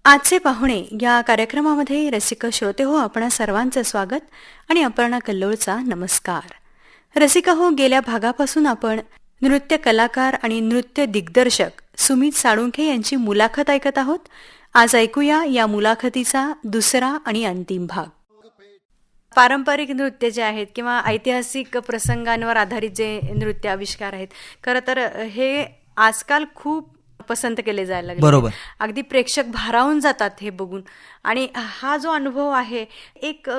आजचे पाहुणे या कार्यक्रमामध्ये रसिक श्रोते हो, आपणा सर्वांचं स्वागत आणि अपर्णा कल्लोळचा नमस्कार. रसिका हो, गेल्या भागापासून आपण नृत्य कलाकार आणि नृत्य दिग्दर्शक सुमित साळुंखे यांची मुलाखत ऐकत आहोत. आज ऐकूया या मुलाखतीचा दुसरा आणि अंतिम भाग. पारंपरिक नृत्य जे आहेत किंवा ऐतिहासिक प्रसंगांवर आधारित जे नृत्य आविष्कार आहेत, खरं तर हे आजकाल खूप पसंत केले जायला लागले. बरोबर. अगदी प्रेक्षक भारावून जातात हे बघून. आणि हा जो अनुभव आहे, एक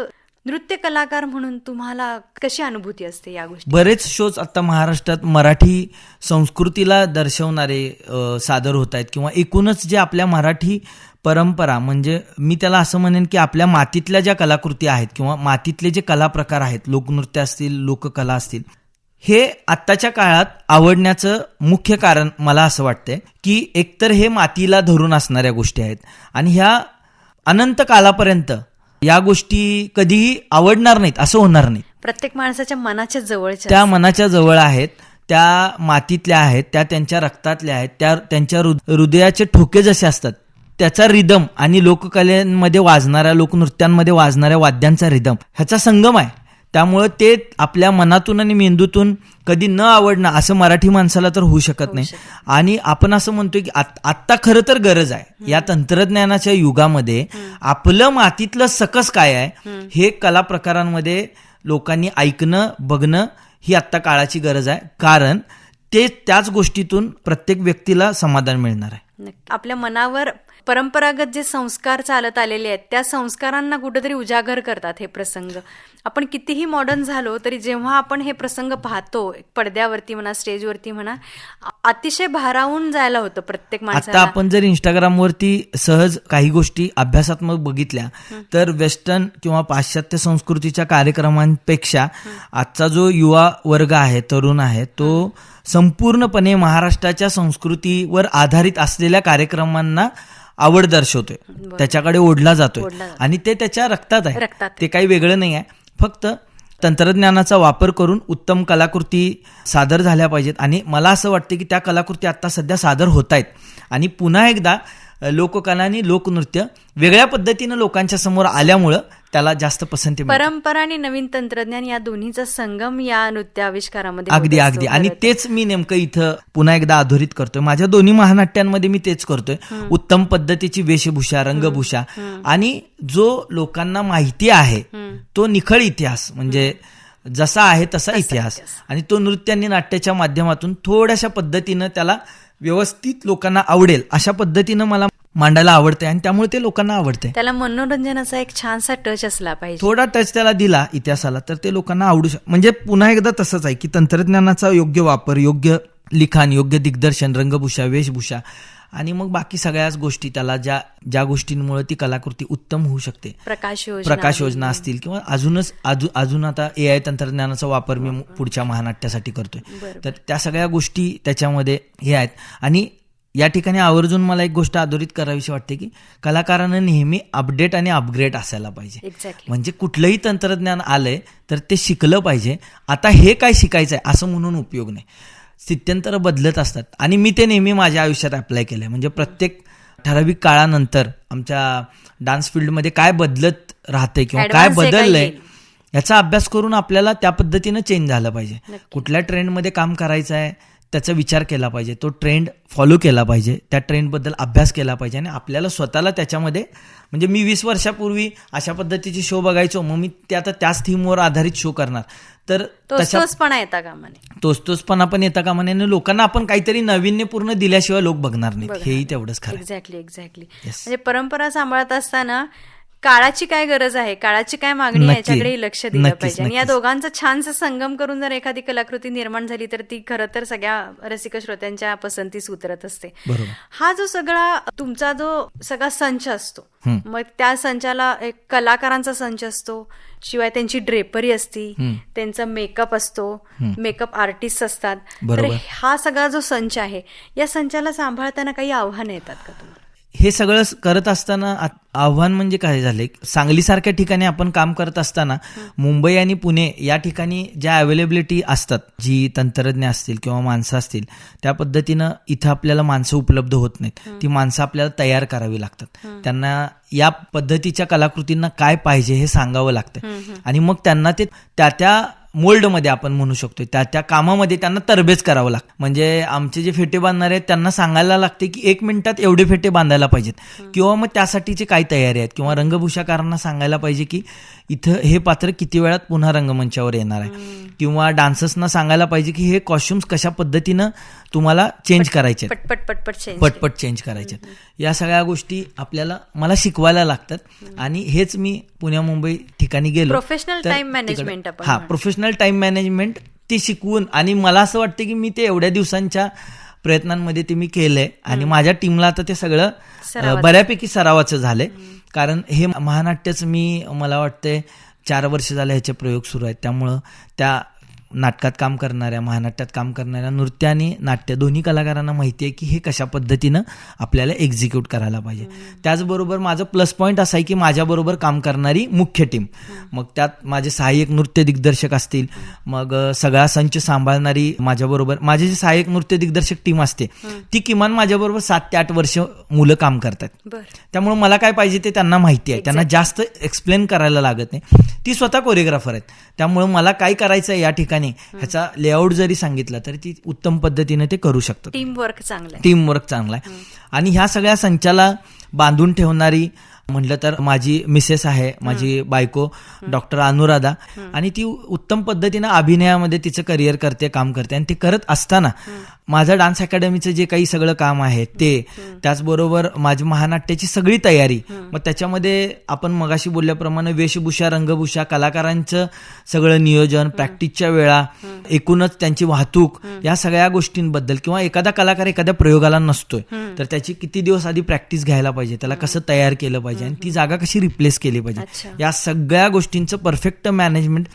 नृत्य कलाकार म्हणून तुम्हाला कशी अनुभूती असते या गोष्टी? बरेच शोज आता महाराष्ट्रात मराठी संस्कृतीला दर्शवणारे सादर होत आहेत, किंवा एकूणच जे आपल्या मराठी परंपरा, म्हणजे मी त्याला असं म्हणेन की आपल्या मातीतल्या ज्या कलाकृती आहेत किंवा मातीतले जे कला प्रकार आहेत, लोकनृत्य असतील, लोककला असतील, हे आत्ताच्या काळात आवडण्याचं मुख्य कारण मला असं वाटतंय की एकतर हे मातीला धरून असणाऱ्या गोष्टी आहेत आणि ह्या अनंत कालापर्यंत या गोष्टी कधीही आवडणार नाहीत असं होणार नाही. प्रत्येक माणसाच्या मनाच्या जवळच्या, त्या मनाच्या जवळ आहेत, त्या मातीतल्या आहेत, त्या त्यांच्या रक्तातल्या आहेत, त्या त्यांच्या हृदयाचे ठोके जसे असतात त्याचा रिदम आणि लोककलेमध्ये वाजणाऱ्या, लोकनृत्यांमध्ये वाजणाऱ्या वाद्यांचा रिदम ह्याचा संगम आहे. त्यामुळे ते आपल्या मनातून आणि मेंदूतून कधी न आवडणं असं मराठी माणसाला तर होऊ शकत नाही. आणि आपण असं म्हणतोय की आत्ता खरं तर गरज आहे या तंत्रज्ञानाच्या युगामध्ये आपलं मातीतलं सकस काय आहे हे कला प्रकारांमध्ये लोकांनी ऐकणं, बघणं ही आत्ता काळाची गरज आहे. कारण ते त्याच गोष्टीतून प्रत्येक व्यक्तीला समाधान मिळणार आहे. आपल्या मनावर परंपरागत जे संस्कार चालत आलेले आहेत त्या संस्कारांना कुठेतरी उजागर करतात हे प्रसंग. आपण कितीही मॉडर्न झालो तरी जेव्हा आपण हे प्रसंग पाहतो पडद्यावरती म्हणा, स्टेजवरती म्हणा, अतिशय भारावून जायला होतं प्रत्येक माणसाला. आता आपण जर इंस्टाग्रामवरती सहज काही गोष्टी अभ्यासात्मक बघितल्या तर वेस्टर्न किंवा पाश्चात्य संस्कृतीच्या कार्यक्रमांपेक्षा आजचा जो युवा वर्ग आहे, तरुण आहे, तो संपूर्णपणे महाराष्ट्राच्या संस्कृतीवर आधारित असलेल्या कार्यक्रमांना आवड दर्शवतोय, त्याच्याकडे ओढला जातोय आणि ते त्याच्या रक्तात आहे. ते काही वेगळं नाही आहे. फक्त तंत्रज्ञानाचा वापर करून उत्तम कलाकृती सादर झाल्या पाहिजेत आणि मला असं वाटतं की त्या कलाकृती आता सध्या सादर होत आहेत आणि पुन्हा एकदा लोककला आणि लोकनृत्य वेगळ्या पद्धतीनं लोकांच्या समोर आल्यामुळं त्याला जास्त पसंती मिळते. परंपरा आणि नवीन तंत्रज्ञान या दोन्हीचा संगम या नृत्य आविष्कारामध्ये अगदी अगदी. आणि तेच मी नेमकं इथं पुन्हा एकदा अधोरित करतोय. माझ्या दोन्ही महानाट्यांमध्ये मी तेच करतोय. उत्तम पद्धतीची वेशभूषा, रंगभूषा आणि जो लोकांना माहिती आहे तो निखळ इतिहास, म्हणजे जसा आहे तसा इतिहास, आणि तो नृत्य आणि नाट्याच्या माध्यमातून थोड्याशा पद्धतीनं त्याला व्यवस्थित लोकांना आवडेल अशा पद्धतीनं मला मांडायला आवडते आणि त्यामुळे ते लोकांना आवडते. त्याला मनोरंजनाचा एक छानसा टच असला पाहिजे. थोडा टच त्याला दिला इतिहासाला तर ते लोकांना आवडू शकतो. म्हणजे पुन्हा एकदा तसंच आहे की तंत्रज्ञानाचा योग्य वापर, योग्य लिखाण, योग्य दिग्दर्शन, रंगभूषा, वेशभूषा आणि मग बाकी सगळ्याच गोष्टी, त्याला ज्या गोष्टींमुळे ती कलाकृती उत्तम होऊ शकते, प्रकाश योजना असतील किंवा अजून आता AI तंत्रज्ञानाचा वापर मी पुढच्या महानाट्यासाठी करतोय, तर त्या सगळ्या गोष्टी त्याच्यामध्ये हे आहेत. आणि या ठिकाणी आवर्जून मला एक गोष्ट अधोरित करावीशी वाटते की कलाकारांना नेहमी अपडेट आणि अपग्रेड असायला पाहिजे. म्हणजे कुठलंही तंत्रज्ञान आलंय तर ते शिकलं पाहिजे. आता हे काय शिकायचंय असं म्हणून उपयोग नाही. स्थित्यंतर बदलत असतात आणि मी ते नेहमी माझ्या आयुष्यात अप्लाय केलंय. म्हणजे प्रत्येक ठराविक काळानंतर आमच्या डान्स फील्डमध्ये काय बदलत राहतंय किंवा काय बदललंय याचा अभ्यास करून आपल्याला त्या पद्धतीनं चेंज झालं पाहिजे. कुठल्या ट्रेंडमध्ये काम करायचं आहे त्याचा विचार केला पाहिजे, तो ट्रेंड फॉलो केला पाहिजे, त्या ट्रेंडबद्दल अभ्यास केला पाहिजे आणि आपल्याला स्वतःला त्याच्यामध्ये, म्हणजे मी 20 वर्षापूर्वी अशा पद्धतीचे शो बघायचो, मग मी ते आता त्याच थीमवर आधारित शो करणार, तर तोचपणा येता कामा नये, तोचपणा पण येता कामा नये. लोकांना आपण काहीतरी नाविन्यपूर्ण दिल्याशिवाय लोक बघणार नाहीत, हेही तेवढंच खरं. एक्झॅक्टली. म्हणजे परंपरा सांभाळत असताना काळाची काय गरज आहे, काळाची काय मागणी आहे याच्याकडेही लक्ष दिलं पाहिजे. आणि या दोघांचा छानसा संगम करून जर एखादी कलाकृती निर्माण झाली तर ती खरं तर सगळ्या रसिक श्रोत्यांच्या पसंतीस उतरत असते. हा जो सगळा तुमचा जो सगळा संच असतो, मग त्या संचाला एक कलाकारांचा संच असतो, शिवाय त्यांची ड्रेपरी असती, त्यांचा मेकअप असतो, मेकअप आर्टिस्ट असतात. तर हा सगळा जो संच आहे या संचाला सांभाळताना काही आव्हानं येतात का तुम्हाला? हे सगळं करत असताना आव्हान म्हणजे काय झाले, सांगलीसारख्या ठिकाणी आपण काम करत असताना मुंबई आणि पुणे या ठिकाणी ज्या अवेलेबिलिटी असतात, जी तंत्रज्ञ असतील किंवा माणसं असतील, त्या पद्धतीनं इथं आपल्याला माणसं उपलब्ध होत नाहीत. ती माणसं आपल्याला तयार करावी लागतात. त्यांना या पद्धतीच्या कलाकृतींना काय पाहिजे हे सांगावं लागतं आणि मग त्यांना ते त्या मोल्डमध्ये आपण म्हणू शकतो त्या कामामध्ये त्यांना तरबेज करावं लागतं. म्हणजे आमचे जे फेटे बांधणारे आहेत त्यांना सांगायला लागते की 1 मिनिटात एवढे फेटे बांधायला पाहिजेत, किंवा मग त्यासाठीची काय तयारी आहेत, किंवा रंगभूषाकारांना सांगायला पाहिजे की इथं हे पात्र किती वेळात पुन्हा रंगमंचावर येणार आहे, किंवा डान्सर्सना सांगायला पाहिजे की हे कॉस्ट्युम्स कशा पद्धतीनं तुम्हाला चेंज करायचे, पटपट चेंज करायचे. या सगळ्या गोष्टी मला शिकवायला लागतात. आणि हेच मी पुण्या मुंबई ठिकाणी गेलो, professional time management. Professional time management ते शिकवून, आणि मला असं वाटतं की मी ते एवढ्या दिवसांच्या प्रयत्नांमध्ये ते मी केलंय आणि माझ्या टीमला आता ते सगळं बऱ्यापैकी सरावाचं झालंय. कारण हे महानाट्यच मला वाटतंय 4 वर्ष झाले ह्याचे प्रयोग सुरू आहेत. त्यामुळं त्या नाटकात काम करणाऱ्या, महानाट्यात काम करणाऱ्या नृत्य आणि नाट्य दोन्ही कलाकारांना माहिती आहे की हे कशा पद्धतीनं आपल्याला एक्झिक्यूट करायला पाहिजे. त्याचबरोबर माझं प्लस पॉईंट असं आहे की माझ्याबरोबर काम करणारी मुख्य टीम, मग त्यात माझे सहाय्यक नृत्य दिग्दर्शक असतील, मग सगळा संच सांभाळणारी माझ्याबरोबर माझे जे सहाय्यक नृत्य दिग्दर्शक टीम असते ती किमान माझ्याबरोबर 7 ते 8 वर्ष मुलं काम करतात. त्यामुळे मला काय पाहिजे ते त्यांना माहिती आहे, त्यांना जास्त एक्सप्लेन करायला लागत नाही. ती स्वतः कोरिओग्राफर आहेत, त्यामुळे मला काय करायचं आहे या ठिकाणी ह्याचा लेआउट जरी सांगितला तरी ती उत्तम पद्धतीने ते करू शकतात. टीमवर्क चांगला आहे. आणि ह्या सगळ्या संचाला बांधून ठेवणारी म्हटलं तर माझी मिसेस आहे, माझी बायको डॉक्टर अनुराधा, आणि ती उत्तम पद्धतीनं अभिनयामध्ये तिचं करिअर करते, काम करते. आणि ते करत असताना माझं डान्स अकॅडमीचं जे काही सगळं काम आहे ते, त्याचबरोबर माझी महानाट्याची सगळी तयारी, मग त्याच्यामध्ये आपण मगाशी बोलल्याप्रमाणे वेशभूषा, रंगभूषा, कलाकारांचं सगळं नियोजन, प्रॅक्टिसच्या वेळा, एकूणच त्यांची वाहतूक, या सगळ्या गोष्टींबद्दल, किंवा एखादा कलाकार एखाद्या प्रयोगाला नसतोय तर त्याची किती दिवस आधी प्रॅक्टिस घ्यायला पाहिजे, त्याला कसं तयार केलं पाहिजे आणि ती जागा कशी रिप्लेस केली पाहिजे, या सगळ्या गोष्टींचं परफेक्ट मॅनेजमेंट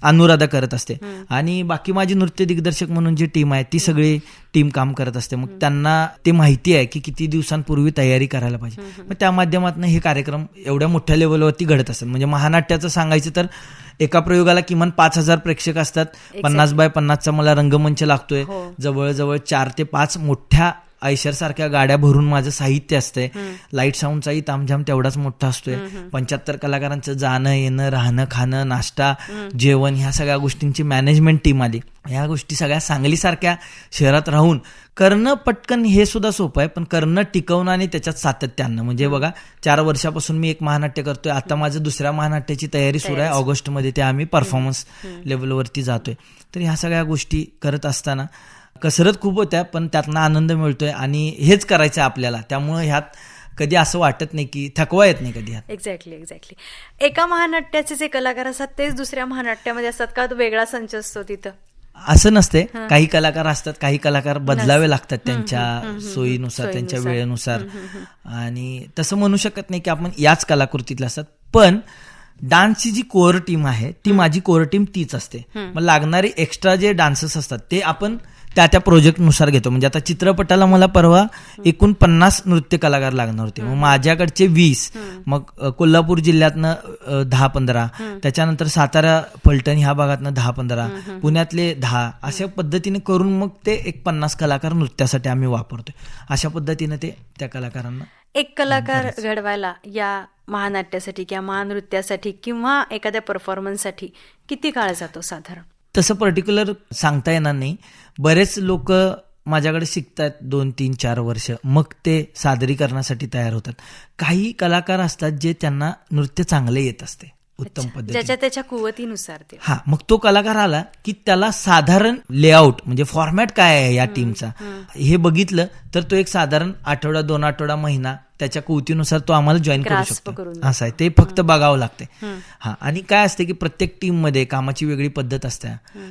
अनुराधा करत असते. आणि बाकी माझी नृत्य दिग्दर्शक म्हणून जी टीम आहे ती सगळी टीम काम करत असते. मग त्यांना ते माहिती आहे की किती दिवसांपूर्वी तयारी करायला पाहिजे. मग त्या माध्यमातून हे कार्यक्रम एवढ्या मोठ्या लेवलवरती घडत असतात. म्हणजे महानाट्याचं सांगायचं तर एका प्रयोगाला किमान 5,000 प्रेक्षक असतात. 50x50चा मला रंगमंच लागतोय. जवळजवळ 4 ते 5 मोठ्या आयशर सारख्या गाड्या भरून माझं साहित्य असतंय. लाईट साऊंडचाही तामझाम तेवढाच मोठा असतोय. 75 कलाकारांचं जाणं येणं, राहणं खाणं, नाश्ता, जेवण, ह्या सगळ्या गोष्टींची मॅनेजमेंट टीम आली. ह्या गोष्टी सगळ्या सांगलीसारख्या शहरात राहून करणं पटकन हे सुद्धा सोपं आहे, पण करणं टिकवणं आणि त्याच्यात सातत्य आणणं. म्हणजे बघा 4 वर्षापासून मी एक महानाट्य करतोय. आता माझं दुसऱ्या महानाट्याची तयारी सुरू आहे. ऑगस्टमध्ये ते आम्ही परफॉर्मन्स लेवलवरती जातोय. तर ह्या सगळ्या गोष्टी करत असताना कसरत खूप होत्या, पण त्यातनं आनंद मिळतोय आणि हेच करायचं आपल्याला. त्यामुळे ह्यात कधी असं वाटत नाही की थकवा येत नाही कधी ह्यात. एक्झॅक्टली. एका महानाट्याचे जे कलाकार असतात तेच दुसऱ्या महानाट्यामध्ये असतात का, तो वेगळा संच असतो तिथं? असं नसते. काही कलाकार असतात, काही कलाकार बदलावे लागतात त्यांच्या सोयीनुसार, त्यांच्या वेळेनुसार. आणि तसं म्हणू शकत नाही की आपण याच कलाकृतीतले असतात. पण डान्सची जी कोर टीम आहे ती माझी कोर टीम तीच असते. मग लागणारे एक्स्ट्रा जे डान्सर्स असतात ते आपण त्या प्रोजेक्टनुसार घेतो. म्हणजे आता चित्रपटाला मला परवा एकूण 50 नृत्य कलाकार लागणार होते. मग माझ्याकडचे 20, मग कोल्हापूर जिल्ह्यातनं 10-15, त्याच्यानंतर सातारा फलटण ह्या भागातनं 10-15, पुण्यातले 10, अशा पद्धतीने करून मग ते एक 50 कलाकार नृत्यासाठी आम्ही वापरतोय. अशा पद्धतीने ते त्या कलाकारांना एक कलाकार घडवायला या महानाट्यासाठी किंवा महानृत्यासाठी किंवा एखाद्या परफॉर्मन्ससाठी किती काळ जातो साधारण? तसं पर्टिक्युलर सांगता येणार नाही. बरेच लोक माझ्याकडे शिकतात 2-3-4 वर्ष, मग ते सादरीकरणासाठी तयार होतात. काही कलाकार असतात जे त्यांना नृत्य चांगले येत असते, उत्तम पद्धतीने, त्याच्या कुवतीनुसार. मग तो कलाकार आला की त्याला साधारण लेआउट म्हणजे फॉर्मॅट काय आहे या टीमचा हे बघितलं तर तो एक साधारण आठवडा, 2 आठवडा, महिना त्याच्या कुवतीनुसार तो आम्हाला जॉईन करू शकतो. असं आहे, ते फक्त बघावं लागते. आणि काय असते की प्रत्येक टीम मध्ये कामाची वेगळी पद्धत असते.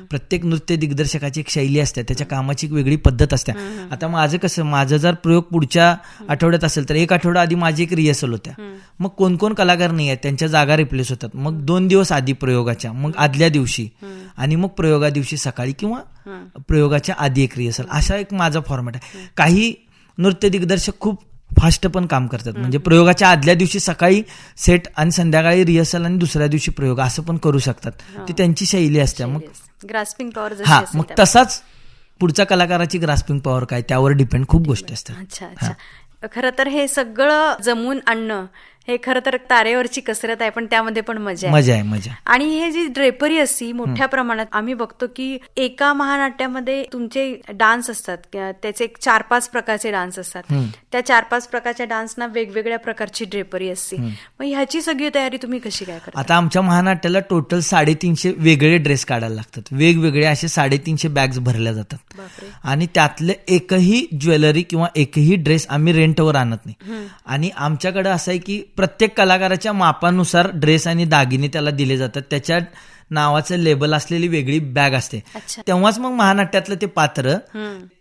प्रत्येक नृत्य दिग्दर्शकाची एक शैली असते, त्याच्या कामाची एक वेगळी पद्धत असते. आता माझं जर प्रयोग पुढच्या आठवड्यात असेल तर 1 आठवडा आधी माझी एक रिहर्सल होत्या. मग कोण कलाकार नाही आहेत त्यांच्या जागा रिप्लेस होतात. मग 2 दिवस आधी प्रयोगाच्या, मग आदल्या दिवशी, आणि मग प्रयोगा दिवशी सकाळी किंवा प्रयोगाच्या आधी एक रिहर्सल. असा एक माझा फॉर्मॅट आहे. काही नृत्य दिग्दर्शक खूप फास्ट पण काम करतात. म्हणजे प्रयोगाच्या आदल्या दिवशी सकाळी सेट आणि संध्याकाळी रिहर्सल आणि दुसऱ्या दिवशी प्रयोग असं पण करू शकतात. ती त्यांची शैली असते. मग ग्रास्पिंग पॉवर हा, मग तसाच पुढच्या कलाकाराची ग्रास्पिंग पॉवर काय त्यावर डिपेंड खूप गोष्टी असतात. अच्छा अच्छा. खरं तर हे सगळं जमून आणणं हे खरं तर तारेवरची कसरत आहे, पण त्यामध्ये पण मजा मजा. आणि हे जी ड्रेपरी असती मोठ्या प्रमाणात आम्ही बघतो की एका महानाट्यामध्ये तुमचे डान्स असतात, त्याचे 4-5 प्रकारचे डान्स असतात. त्या 4-5 प्रकारच्या डान्सना वेगवेगळ्या प्रकारची ड्रेपरी असते. मग ह्याची सगळी तयारी तुम्ही कशी काय करता? आता आमच्या महानाट्याला टोटल 350 वेगळे ड्रेस काढायला लागतात. वेगवेगळे असे 350 बॅग्स भरल्या जातात. आणि त्यातले एकही ज्वेलरी किंवा एकही ड्रेस आम्ही रेंटवर आणत नाही. आणि आमच्याकडे असं आहे की प्रत्येक कलाकाराच्या मापानुसार ड्रेस आणि दागिने त्याला दिले जातात. त्याच्या नावाचं लेबल असलेली वेगळी बॅग असते. तेव्हाच मग महानाट्यातलं ते पात्र,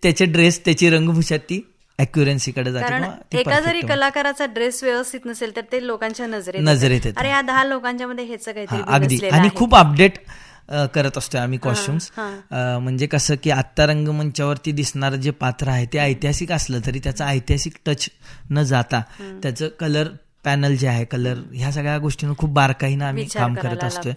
त्याचे ड्रेस, त्याची रंगभूषा ती अॅक्युरन्सीकडे जाते. कारण एका जरी कलाकाराचा ड्रेस व्यवस्थित नसेल तर ते लोकांच्या नजरेत येते. अरे या 10 लोकांच्या मध्ये ह्याचं काहीतरी अगदी. आणि खूप अपडेट करत असतोय आम्ही कॉस्ट्युम्स. म्हणजे कसं की आत्ता रंगमंचावरती दिसणारं जे पात्र आहे ते ऐतिहासिक असलं तरी त्याचा ऐतिहासिक टच न जाता त्याचं कलर पॅनल जे आहे, कलर, ह्या सगळ्या गोष्टींवर खूप बारकाईनं आम्ही काम करत असतोय.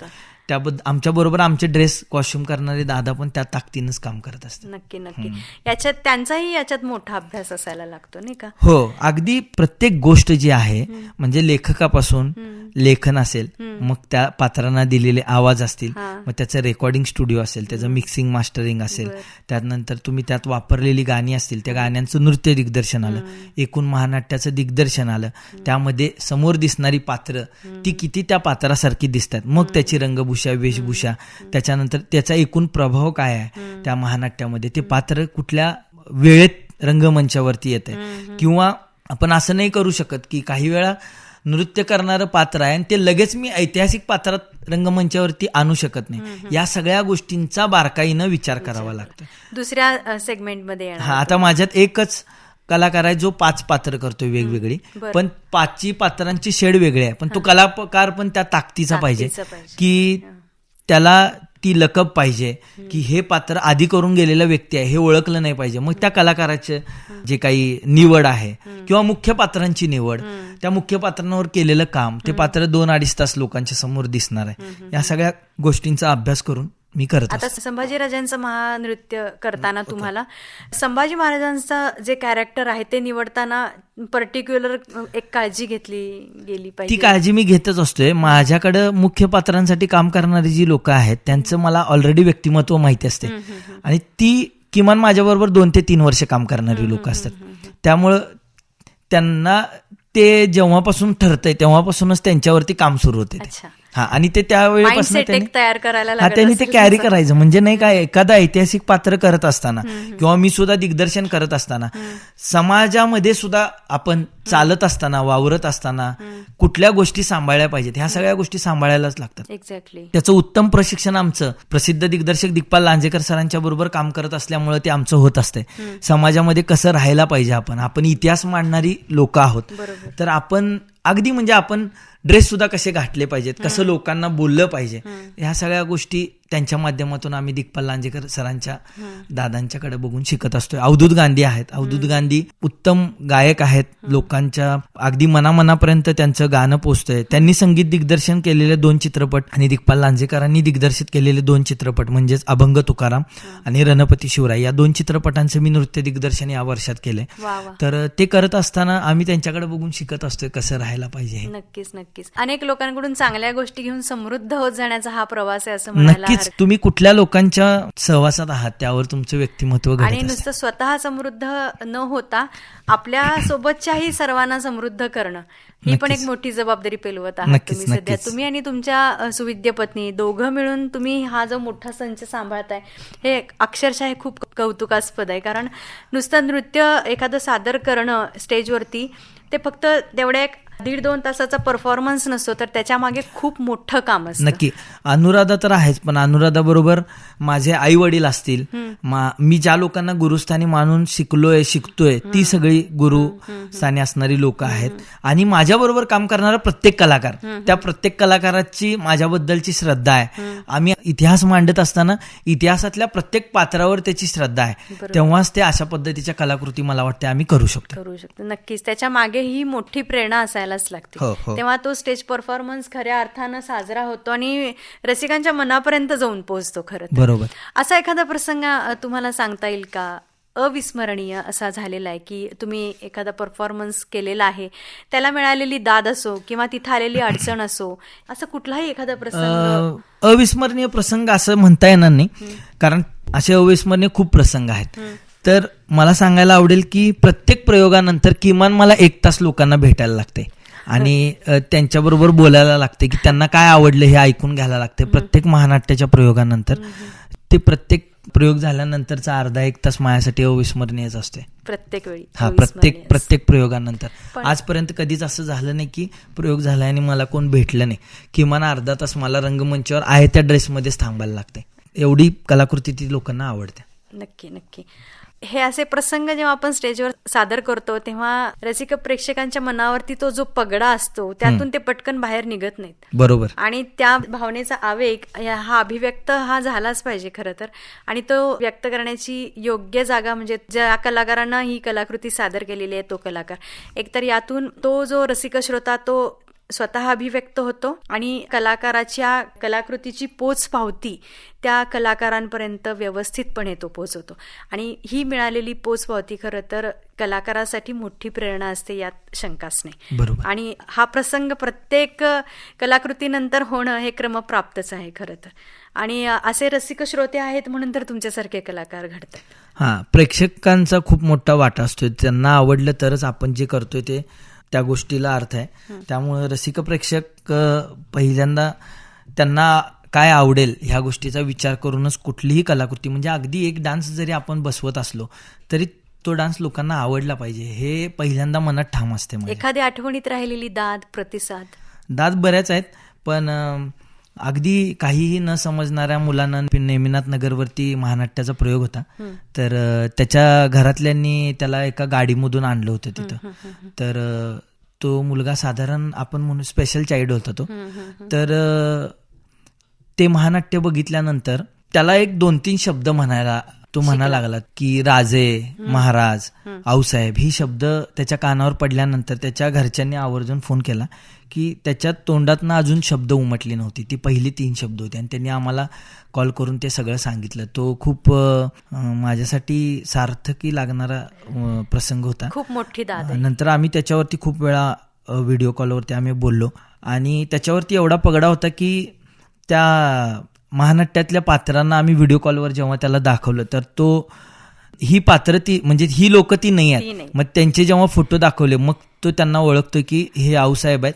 त्याबद्दल आमच्या बरोबर आमचे ड्रेस कॉस्ट्युम करणारे दादा पण त्या ताकदीनंच काम करत असतात. नक्की. याच्यात त्यांचाही याच्यात मोठा अभ्यास असायला लागतो नाही का? हो, अगदी. प्रत्येक गोष्ट जी आहे म्हणजे लेखकापासून लेखन असेल, मग त्या पात्रांना दिलेले आवाज असतील, मग त्याचं रेकॉर्डिंग स्टुडिओ असेल, त्याचं मिक्सिंग मास्टरिंग असेल, त्यानंतर तुम्ही त्यात वापरलेली गाणी असतील, त्या गाण्यांचं नृत्य दिग्दर्शन आलं, एकूण महानाट्याचं दिग्दर्शन आलं, त्यामध्ये समोर दिसणारी पात्र ती किती त्या पात्रासारखी दिसतात, मग त्याची रंगभूषा, वेशभूषा, त्याच्यानंतर त्याचा एकूण प्रभाव काय आहे त्या महानाट्यामध्ये, ते पात्र कुठल्या वेळेत रंगमंचावरती येत आहे. किंवा आपण असं नाही करू शकत की काही वेळा नृत्य करणारं पात्र आहे आणि ते लगेच मी ऐतिहासिक पात्रात रंगमंचावरती आणू शकत नाही. या सगळ्या गोष्टींचा बारकाईनं विचार करावा लागतो. दुसऱ्या सेगमेंटमध्ये आता माझ्यात एकच कलाकार आहे जो 5 पात्र करतोय वेगवेगळी, पण 5 पात्रांची शेड वेगळी आहे, पण तो कलाकार पण त्या ताकदीचा पाहिजे की त्याला ती लकब पाहिजे की हे पात्र आधी करून गेलेला व्यक्ती आहे हे ओळखलं नाही पाहिजे. मग त्या कलाकाराचे जे काही निवड आहे किंवा मुख्य पात्रांची निवड, त्या मुख्य पात्रांवर केलेलं काम, ते पात्र 2-2.5 तास लोकांच्या समोर दिसणार आहे. या सगळ्या गोष्टींचा अभ्यास करून मी करत. आता संभाजीराजांचं महानृत्य करताना तुम्हाला संभाजी महाराजांचं जे कॅरेक्टर आहे ते निवडताना पर्टिक्युलर एक काळजी घेतली गेली पाहिजे? ती काळजी मी घेतच असतोय. माझ्याकडे मुख्य पात्रांसाठी काम करणारी जी लोक आहेत त्यांचं मला ऑलरेडी व्यक्तिमत्व माहिती असते आणि ती किमान माझ्याबरोबर 2 ते 3 वर्ष काम करणारी लोक असतात. त्यामुळं त्यांना ते जेव्हापासून ठरतंय तेव्हापासूनच त्यांच्यावरती काम सुरू होते. आणि ते त्यावेळेपासून त्यांनी ते कॅरी करायचं. म्हणजे नाही काय, एखादा ऐतिहासिक पात्र करत असताना किंवा मी सुद्धा दिग्दर्शन करत असताना, समाजामध्ये सुद्धा आपण चालत असताना, वावरत असताना कुठल्या गोष्टी सांभाळल्या पाहिजेत, ह्या सगळ्या गोष्टी सांभाळायलाच लागतात. एक्झॅक्टली. त्याचं उत्तम प्रशिक्षण आमचं प्रसिद्ध दिग्दर्शक दिग्पाल लांजेकर सरांच्या बरोबर काम करत असल्यामुळे ते आमचं होत असतंय. समाजामध्ये कसं राहायला पाहिजे, आपण इतिहास मांडणारी लोक आहोत, तर आपण अगदी म्हणजे आपण ड्रेस सुद्धा कसे घातले पाहिजेत, कसं लोकांना बोललं पाहिजे, ह्या सगळ्या गोष्टी त्यांच्या माध्यमातून आम्ही दिग्पाल लांजेकर सरांच्या दादांच्याकडे बघून शिकत असतोय. अवधूत गांधी आहेत. अवधूत गांधी उत्तम गायक आहेत. लोकांच्या अगदी मनामनापर्यंत त्यांचं गाणं पोचतंय. त्यांनी संगीत दिग्दर्शन केलेले 2 चित्रपट आणि दिग्पाल लांजेकरांनी दिग्दर्शित केलेले 2 चित्रपट म्हणजेच अभंग तुकाराम आणि रणपती शिवराय, या 2 चित्रपटांचं मी नृत्य दिग्दर्शन या वर्षात केलंय. तर ते करत असताना आम्ही त्यांच्याकडे बघून शिकत असतोय कसं राहायला पाहिजे. नक्कीच. अनेक लोकांकडून चांगल्या गोष्टी घेऊन समृद्ध होत जाण्याचा हा प्रवास आहे असं म्हणायला. नक्कीच. तुम्ही कुठल्या लोकांच्या सहवासात आहात त्यावर तुमचं व्यक्तिमत्व घडत असतं. आणि नुसतं स्वतः समृद्ध न होता आपल्या सोबतच्याही सर्वांना समृद्ध करणं ही पण एक मोठी जबाबदारी पेलवत आहात तुम्ही सध्या. तुम्ही आणि तुमच्या सुविद्य पत्नी दोघं मिळून तुम्ही हा जो मोठा संच सांभाळताय हे अक्षरशः हे खूप कौतुकास्पद आहे. कारण नुसतं नृत्य एखादं सादर करणं स्टेजवरती ते फक्त तेवढ्या एक 1.5-2 तासाचा परफॉर्मन्स नसतो, तर त्याच्या मागे खूप मोठं काम असतं. नक्की. अनुराधा तर आहेच, पण अनुराधा बरोबर माझे आई वडील असतील, मी ज्या लोकांना गुरुस्थानी मानून शिकतोय ती सगळी गुरुस्थानी असणारी लोक आहेत. आणि माझ्या बरोबर काम करणारा प्रत्येक कलाकार, त्या प्रत्येक कलाकाराची माझ्याबद्दलची श्रद्धा आहे. आम्ही इतिहास मांडत असताना इतिहासातल्या प्रत्येक पात्रावर त्याची श्रद्धा आहे, तेव्हाच ते अशा पद्धतीच्या कलाकृती मला वाटते आम्ही करू शकतो. नक्कीच. त्याच्या मागे ही मोठी प्रेरणा असायलाच लागते, तेव्हा तो स्टेज परफॉर्मन्स खऱ्या अर्थानं साजरा होतो आणि रसिकांच्या मनापर्यंत जाऊन पोहोचतो. खरं बरोबर. असा एखादा प्रसंग तुम्हाला सांगता येईल का, अविस्मरणीय असा झालेला आहे, की तुम्ही एखादा परफॉर्मन्स केलेला आहे, त्याला मिळालेली दाद असो किंवा तिथं आलेली अडचण असो, असं कुठलाही एखादा प्रसंग? अविस्मरणीय प्रसंग असं म्हणता येणार नाही, कारण असे अविस्मरणीय खूप प्रसंग आहेत. तर मला सांगायला आवडेल की प्रत्येक प्रयोगानंतर किमान मला 1 तास लोकांना भेटायला लागते आणि त्यांच्याबरोबर बोलायला लागते, की त्यांना काय आवडलं हे ऐकून घ्यायला लागते. प्रत्येक महानाट्याच्या प्रयोगानंतर ते प्रत्येक प्रयोग झाल्यानंतरचा 1/2-1 तास माझ्यासाठी अविस्मरणीयच असते. प्रत्येक वेळी? हा, प्रत्येक प्रयोगानंतर. आजपर्यंत कधीच असं झालं नाही की प्रयोग झाला आणि मला कोण भेटलं नाही. किमान 1/2 तास मला रंगमंचावर आहे त्या ड्रेसमध्येच थांबायला लागते. एवढी कलाकृती ती लोकांना आवडते. नक्की. हे असे प्रसंग जेव्हा आपण स्टेजवर सादर करतो, तेव्हा रसिक प्रेक्षकांच्या मनावरती तो जो पगडा असतो त्यातून ते पटकन बाहेर निघत नाहीत. बरोबर. आणि त्या भावनेचा आवेग हा अभिव्यक्त हा झालाच पाहिजे खरं तर. आणि तो व्यक्त करण्याची योग्य जागा म्हणजे ज्या कलाकारांना ही कलाकृती सादर केलेली आहे तो कलाकार, एकतर यातून तो जो रसिक श्रोता तो स्वतः अभिव्यक्त होतो आणि कलाकाराच्या कलाकृतीची पोच पावती त्या कलाकारांपर्यंत व्यवस्थितपणे तो पोचवतो. आणि ही मिळालेली पोच पावती खरं तर कलाकारासाठी मोठी प्रेरणा असते, यात शंकाच नाही. बरोबर. आणि हा प्रसंग प्रत्येक कलाकृतीनंतर होणं हे क्रमप्राप्तच आहे खरं तर. आणि असे रसिक श्रोते आहेत म्हणून तर तुमच्यासारखे कलाकार घडतात. हा, प्रेक्षकांचा खूप मोठा वाटा असतो. त्यांना आवडलं तरच आपण जे करतोय ते त्या गोष्टीला अर्थ आहे. त्यामुळे रसिक प्रेक्षक पहिल्यांदा त्यांना काय आवडेल ह्या गोष्टीचा विचार करूनच कुठलीही कलाकृती, म्हणजे अगदी एक डान्स जरी आपण बसवत असलो तरी तो डान्स लोकांना आवडला पाहिजे हे पहिल्यांदा मनात ठाम असते. एखादी आठवणीत राहिलेली दाद बऱ्याच आहेत, पण अगदी काहीही न समजणाऱ्या मुलांना नेमिनाथ नगरवरती महानाट्याचा प्रयोग होता. तर त्याच्या घरातल्यांनी त्याला एका गाडीमधून आणलं होतं तिथं. तर तो मुलगा साधारण आपण म्हणून स्पेशल चाइल्ड होता तो. तर ते महानाट्य बघितल्यानंतर त्याला एक 2-3 शब्द म्हणा लागला की राजे, महाराज, आऊसाहेब ही शब्द त्याच्या कानावर पडल्यानंतर त्याच्या घरच्यांनी आवर्जून फोन केला की त्याच्या तोंडातनं अजून शब्द उमटली नव्हती. ती पहिली 3 शब्द होती आणि त्यांनी आम्हाला कॉल करून ते सगळं सांगितलं. तो खूप माझ्यासाठी सार्थकी लागणारा प्रसंग होता. खूप मोठी दाद. नंतर आम्ही त्याच्यावरती खूप वेळा व्हिडिओ कॉलवरती आम्ही बोललो आणि त्याच्यावरती एवढा पगडा होता की त्या महानाट्यातल्या पात्रांना आम्ही व्हिडिओ कॉलवर जेव्हा त्याला दाखवलं तर तो ही पात्र ती म्हणजे ही लोक ती नाही आहेत. मग त्यांचे जेव्हा फोटो दाखवले मग तो त्यांना ओळखतोय की हे आऊसाहेब आहेत,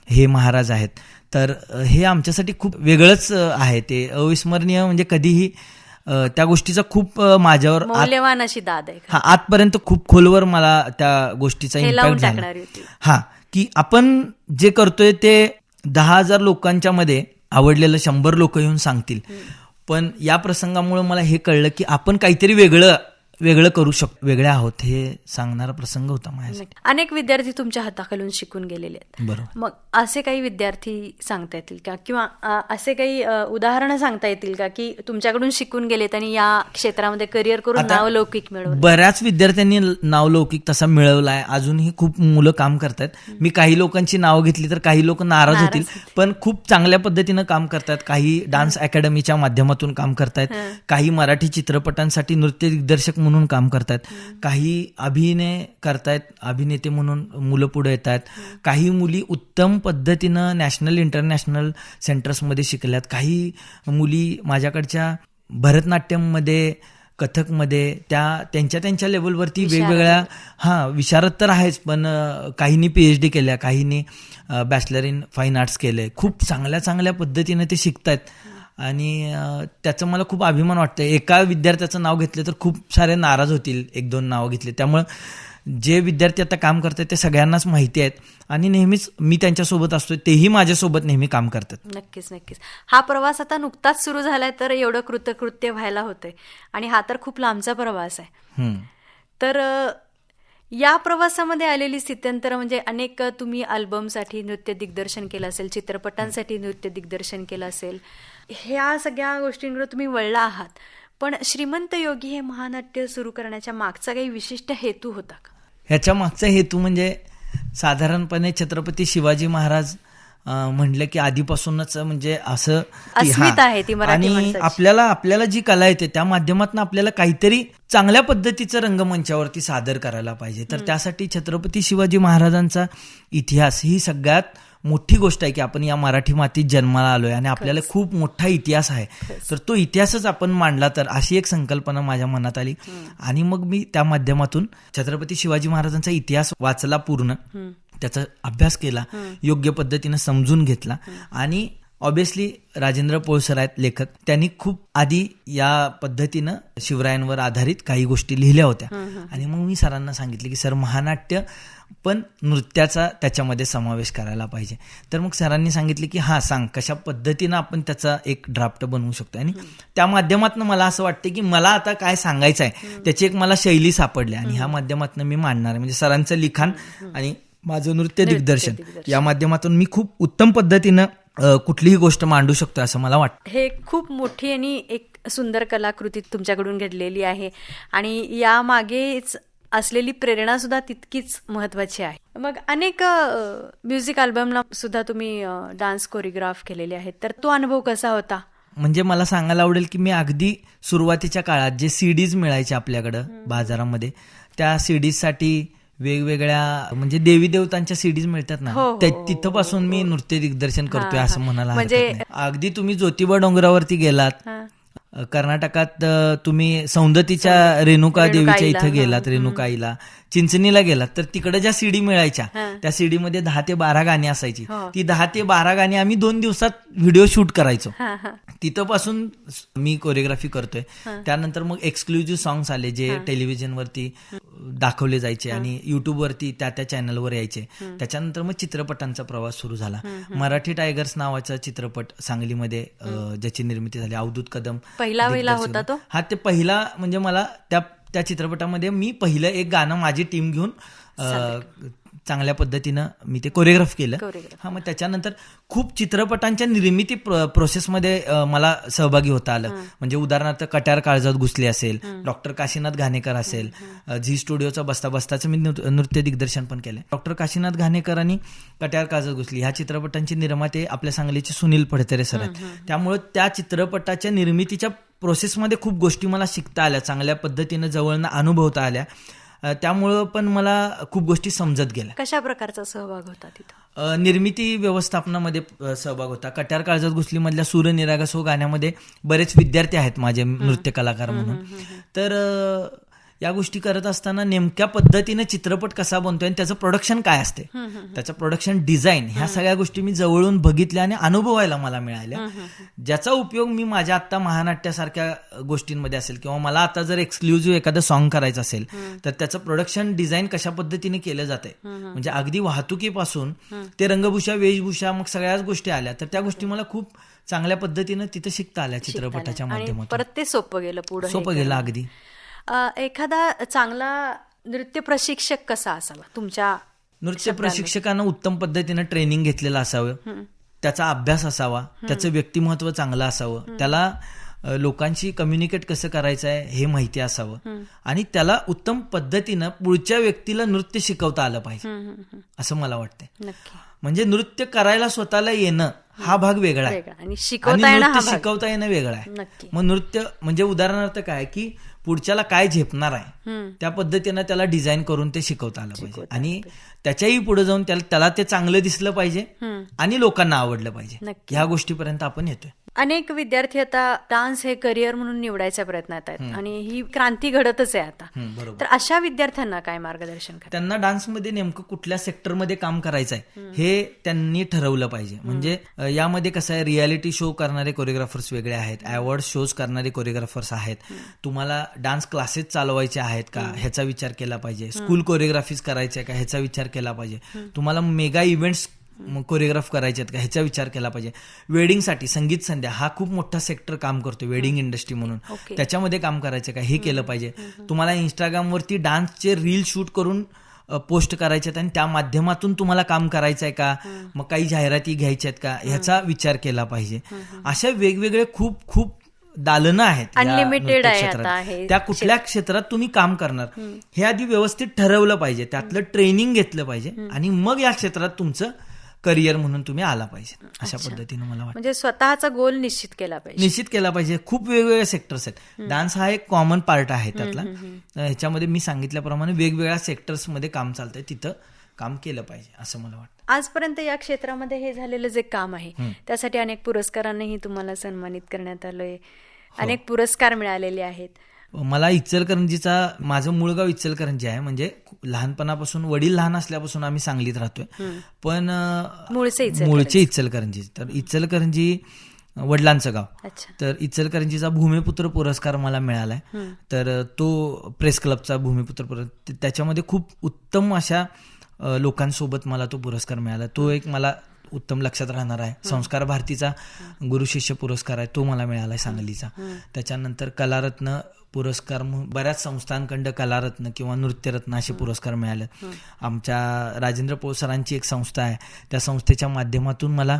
हे महाराज आहेत. तर हे आमच्यासाठी खूप वेगळंच आहे. ते अविस्मरणीय म्हणजे कधीही त्या गोष्टीचा खूप माझ्यावर मौल्यवान अशी दाद आहे. हा, आजपर्यंत खूप खोलवर मला त्या गोष्टीचा इम्पॅक्ट झाला. हा, की आपण जे करतोय ते 10,000 लोकांच्या मध्ये आवडलेलं 100 लोक येऊन सांगतील, पण या प्रसंगामुळे मला हे कळलं की आपण काहीतरी वेगळं करू शकतो, वेगळे आहोत हे सांगणारा प्रसंग होता माझ्यासाठी. अनेक विद्यार्थी तुमच्या हाताखालून शिकून गेलेले आहेत. बरोबर. मग असे काही विद्यार्थी सांगता येतील का, किंवा असे काही उदाहरणं सांगता येतील का की तुमच्याकडून शिकून गेलेत आणि या क्षेत्रामध्ये करिअर करून नावलौकिक मिळवलं? बऱ्याच विद्यार्थ्यांनी नावलौकिक तसा मिळवलाय. अजूनही खूप मुलं काम करतात. मी काही लोकांची नावं घेतली तर काही लोक नाराज होतील, पण खूप चांगल्या पद्धतीनं काम करतात. काही डान्स अकॅडमीच्या माध्यमातून काम करतायत, काही मराठी चित्रपटांसाठी नृत्य दिग्दर्शक म्हणून काम करतात, काही अभिनय करतायत, अभिनेते म्हणून मुलं पुढे येत आहेत, काही मुली उत्तम पद्धतीनं नॅशनल इंटरनॅशनल सेंटर्समध्ये शिकल्यात, काही मुली माझ्याकडच्या भरतनाट्यममध्ये, कथकमध्ये त्यांच्या लेवलवरती वेगवेगळ्या विशारद तर आहेच, पण काहींनी PhD केल्या, काहींनी बॅचलर इन फाईन आर्ट्स केलंय. खूप चांगल्या पद्धतीने ते शिकतायत आणि त्याचं मला खूप अभिमान वाटतं. एका विद्यार्थ्याचं नाव घेतलं तर खूप सारे नाराज होतील 1-2 नावं घेतले. त्यामुळं जे विद्यार्थी आता काम करतात ते सगळ्यांनाच माहिती आहेत आणि नेहमीच मी त्यांच्यासोबत असतो, तेही माझ्यासोबत नेहमी काम करतात. नक्कीच नक्कीच. हा प्रवास आता नुकताच सुरू झालाय तर एवढं कृतकृत्य व्हायला होतंय आणि हा तर खूप लांबचा प्रवास आहे. तर या प्रवासामध्ये आलेली स्थित्यंतर म्हणजे अनेक तुम्ही अल्बमसाठी नृत्य दिग्दर्शन केलं असेल, चित्रपटांसाठी नृत्य दिग्दर्शन केलं असेल, ह्या सगळ्या गोष्टींकडे तुम्ही वळला आहात. पण श्रीमंत योगी हे महानाट्य सुरू करण्याच्या मागचा काही विशिष्ट हेतू होता का? ह्याच्या मागचा हेतू म्हणजे साधारणपणे छत्रपती शिवाजी महाराज म्हटलं की आधीपासूनच म्हणजे असं अस्मिता आहे ती मराठी आणि माणसाची. आपल्याला जी कला येते त्या माध्यमातून आपल्याला काहीतरी चांगल्या पद्धतीचं रंगमंचावरती सादर करायला पाहिजे. तर त्यासाठी छत्रपती शिवाजी महाराजांचा इतिहास ही सगळ्यात मोठी गोष्ट आहे की आपण या मराठी मातीत जन्माला आलोय आणि आपल्याला खूप मोठा इतिहास आहे. तर तो इतिहासच आपण मांडला तर अशी एक संकल्पना माझ्या मनात आली आणि मग मी त्या माध्यमातून छत्रपती शिवाजी महाराजांचा इतिहास वाचला, पूर्ण त्याचा अभ्यास केला, योग्य पद्धतीनं समजून घेतला आणि ऑब्व्हियसली राजेंद्र पोळसर आहेत लेखक, त्यांनी खूप आधी या पद्धतीनं शिवरायांवर आधारित काही गोष्टी लिहिल्या होत्या आणि मग मी सरांना सांगितले की सर महानाट्य पण नृत्याचा त्याच्यामध्ये समावेश करायला पाहिजे. तर मग सरांनी सांगितले की हां सांग कशा पद्धतीनं आपण त्याचा एक ड्राफ्ट बनवू शकतो आणि त्या माध्यमातून मला असं वाटतं की मला आता काय सांगायचं आहे त्याची एक मला शैली सापडली आणि ह्या माध्यमातून मी मांडणार आहे. म्हणजे सरांचं लिखाण आणि माझं नृत्य दिग्दर्शन या माध्यमातून मी खूप उत्तम पद्धतीनं कुठलीही गोष्ट मांडू शकतो असं मला वाटतं. हे खूप मोठी आणि एक सुंदर कलाकृती तुमच्याकडून घडलेली आहे आणि यामागेच असलेली प्रेरणा सुद्धा तितकीच महत्वाची आहे. मग अनेक म्युझिक अल्बमला सुद्धा तुम्ही डान्स कोरिओग्राफ केलेले आहेत, तर तो अनुभव कसा होता? म्हणजे मला सांगायला आवडेल की मी अगदी सुरुवातीच्या काळात जे सीडीज मिळायचे आपल्याकडं बाजारामध्ये, त्या सीडीजसाठी वेगवेगळ्या म्हणजे देवी देवतांच्या सीडीज मिळतात ना, तिथपासून मी नृत्य दिग्दर्शन करतोय असं म्हणायला हरकत नाही. अगदी तुम्ही ज्योतिबा डोंगरावरती गेलात, कर्नाटकात तुम्ही सौंदतीच्या रेणुका देवीच्या इथं गेलात, रेणुकाईला, चिंचणीला गेलात, तर तिकडे ज्या सीडी मिळायच्या त्या सीडी मध्ये 10 ते 12 गाणी असायची. ती 10 ते 12 गाणी आम्ही 2 दिवसात व्हिडिओ शूट करायचो. तिथपासून मी कोरिओग्राफी करतोय. त्यानंतर मग एक्सक्लुझिव्ह सॉंग्स आले जे टेलिव्हिजनवरती दाखवले जायचे आणि युट्यूबवरती त्या चॅनलवर यायचे. त्याच्यानंतर मग चित्रपटांचा प्रवास सुरू झाला. मराठी टायगर्स नावाचा चित्रपट सांगलीमध्ये ज्याची निर्मिती झाली, अवधूत कदम पहिला होता तो. हा ते पहिला म्हणजे मला त्या चित्रपटामध्ये मी पहिलं एक गाणं माझी टीम घेऊन चांगल्या पद्धतीनं मी ते कोरिओग्राफ केलं. हा मग त्याच्यानंतर खूप चित्रपटांच्या निर्मिती प्रोसेसमध्ये मला सहभागी होता आलं. म्हणजे उदाहरणार्थ कट्यार काळजात घुसले असेल, डॉक्टर काशीनाथ घाणेकर असेल, झी स्टुडिओचा बसता बसताचं मी नृत्य दिग्दर्शन पण केलं. डॉक्टर काशीनाथ घाणेकर आणि कट्यार काळजात घुसली ह्या चित्रपटांची निर्माते आपल्या सांगलीचे सुनील फडतरे सर आहेत. त्यामुळे त्या चित्रपटाच्या निर्मितीच्या प्रोसेसमध्ये खूप गोष्टी मला शिकता आल्या, चांगल्या पद्धतीनं जवळनं अनुभवता आल्या. त्यामुळं पण मला खूप गोष्टी समजत गेल्या. कशा प्रकारचा सहभाग होता तिथं? निर्मिती व्यवस्थापनामध्ये सहभाग होता. कट्यार काळजात घुसली मधल्या सूर्य निरागसो गाण्यामध्ये बरेच विद्यार्थी आहेत माझे नृत्य कलाकार म्हणून. तर या गोष्टी करत असताना नेमक्या पद्धतीने चित्रपट कसा बनतोय आणि त्याचं प्रोडक्शन काय असते, त्याचं प्रोडक्शन डिझाईन, ह्या सगळ्या गोष्टी मी जवळून बघितल्या आणि अनुभवायला मला मिळाल्या, ज्याचा उपयोग मी माझ्या आता महानाट्यासारख्या गोष्टींमध्ये असेल किंवा मला आता जर एक्सक्लुझिव्ह एखादं सॉंग करायचं असेल तर त्याचं प्रोडक्शन डिझाईन कशा पद्धतीने केलं जाते. म्हणजे अगदी वाहतुकीपासून ते रंगभूषा, वेशभूषा, मग सगळ्याच गोष्टी आल्या. तर त्या गोष्टी मला खूप चांगल्या पद्धतीनं तिथं शिकता आल्या चित्रपटाच्या माध्यमातून. परत ते सोपं गेलं अगदी. एखादा चांगला नृत्य प्रशिक्षक कसा असावा तुमच्या? नृत्य प्रशिक्षकानं उत्तम पद्धतीनं ट्रेनिंग घेतलेलं असावं, त्याचा अभ्यास असावा, त्याचं व्यक्तिमत्व चांगलं असावं, त्याला लोकांशी कम्युनिकेट कसं करायचं आहे हे माहिती असावं आणि त्याला उत्तम पद्धतीनं पुढच्या व्यक्तीला नृत्य शिकवता आलं पाहिजे असं मला वाटतंय. म्हणजे नृत्य करायला स्वतःला येणं हा भाग वेगळा आहे आणि शिकवता येणं वेगळं आहे. मग नृत्य म्हणजे उदाहरणार्थ काय की पुढच्याला काय झेपणार आहे त्या पद्धतीनं त्याला डिझाईन करून ते शिकवता आलं पाहिजे आणि त्याच्याही पुढे जाऊन त्याला ते चांगलं दिसलं पाहिजे आणि लोकांना आवडलं पाहिजे. ह्या गोष्टीपर्यंत आपण येतोय. अनेक विद्यार्थी आता डान्स हे करिअर म्हणून निवडायच्या प्रयत्नात आहेत आणि ही क्रांती घडतच आहे आता. बरोबर. तर अशा विद्यार्थ्यांना काय मार्गदर्शन करा? त्यांना डान्समध्ये नेमकं कुठल्या सेक्टरमध्ये काम करायचं आहे हे त्यांनी ठरवलं पाहिजे. म्हणजे यामध्ये कसं आहे, रियालिटी शो करणारे कोरिओग्राफर्स वेगळे आहेत, अवॉर्ड शोज करणारे कोरिओग्राफर्स आहेत. तुम्हाला डान्स क्लासेस चालवायचे आहेत का ह्याचा विचार केला पाहिजे. स्कूल कोरिओग्राफीज करायचे का ह्याचा विचार केला पाहिजे. तुम्हाला मेगा इव्हेंट्स कोरिओग्राफ करायचे आहेत का ह्याचा विचार केला पाहिजे. वेडिंगसाठी संगीत संध्या हा खूप मोठा सेक्टर काम करतो, वेडिंग इंडस्ट्री म्हणून. त्याच्यामध्ये काम करायचं का हे केलं पाहिजे. तुम्हाला इंस्टाग्रामवरती डान्सचे रील शूट करून पोस्ट करायचे आहेत आणि त्या माध्यमातून तुम्हाला काम करायचं आहे का, मग काही जाहिराती घ्यायच्या आहेत का ह्याचा विचार केला पाहिजे. अशा वेगवेगळे खूप खूप दालनं आहेत अनलिमिटेड क्षेत्रात. त्या कुठल्या क्षेत्रात तुम्ही काम करणार हे आधी व्यवस्थित ठरवलं पाहिजे, त्यातलं ट्रेनिंग घेतलं पाहिजे आणि मग या क्षेत्रात तुमचं करिअर म्हणून तुम्ही आला पाहिजे. अशा पद्धतीनं मला वाटतं. म्हणजे स्वतःचा गोल निश्चित केला पाहिजे. खूप वेगवेगळे सेक्टर्स आहेत. डान्स हा एक कॉमन पार्ट आहे त्यातला. ह्याच्यामध्ये मी सांगितल्याप्रमाणे वेगवेगळ्या सेक्टर्समध्ये काम चालतंय, तिथं काम केलं पाहिजे असं मला वाटतं. आजपर्यंत या क्षेत्रामध्ये हे झालेलं जे काम आहे त्यासाठी अनेक पुरस्कारांनीही तुम्हाला सन्मानित करण्यात आलंय, अनेक पुरस्कार मिळालेले आहेत. मला इचलकरंजीचा, माझं मूळ गाव इचलकरंजी आहे. म्हणजे लहानपणापासून, वडील लहान असल्यापासून आम्ही सांगलीत राहतोय, पण मूळचे इचलकरंजी. तर इचलकरंजी वडिलांचं गाव. तर इचलकरंजीचा भूमिपुत्र पुरस्कार मला मिळालाय. तर तो प्रेस क्लबचा भूमिपुत्र पुरस्कार, त्याच्यामध्ये खूप उत्तम अशा लोकांसोबत मला तो पुरस्कार मिळाला. तो एक मला उत्तम लक्षात राहणार आहे. संस्कार भारतीचा गुरु शिष्य पुरस्कार आहे, तो मला मिळालाय सांगलीचा. त्याच्यानंतर कलारत्न पुरस्कार, बऱ्याच संस्थांकडं कलारत्न किंवा नृत्यरत्न असे पुरस्कार मिळाले. आमच्या राजेंद्र पोळ सरांची एक संस्था आहे, त्या संस्थेच्या माध्यमातून मला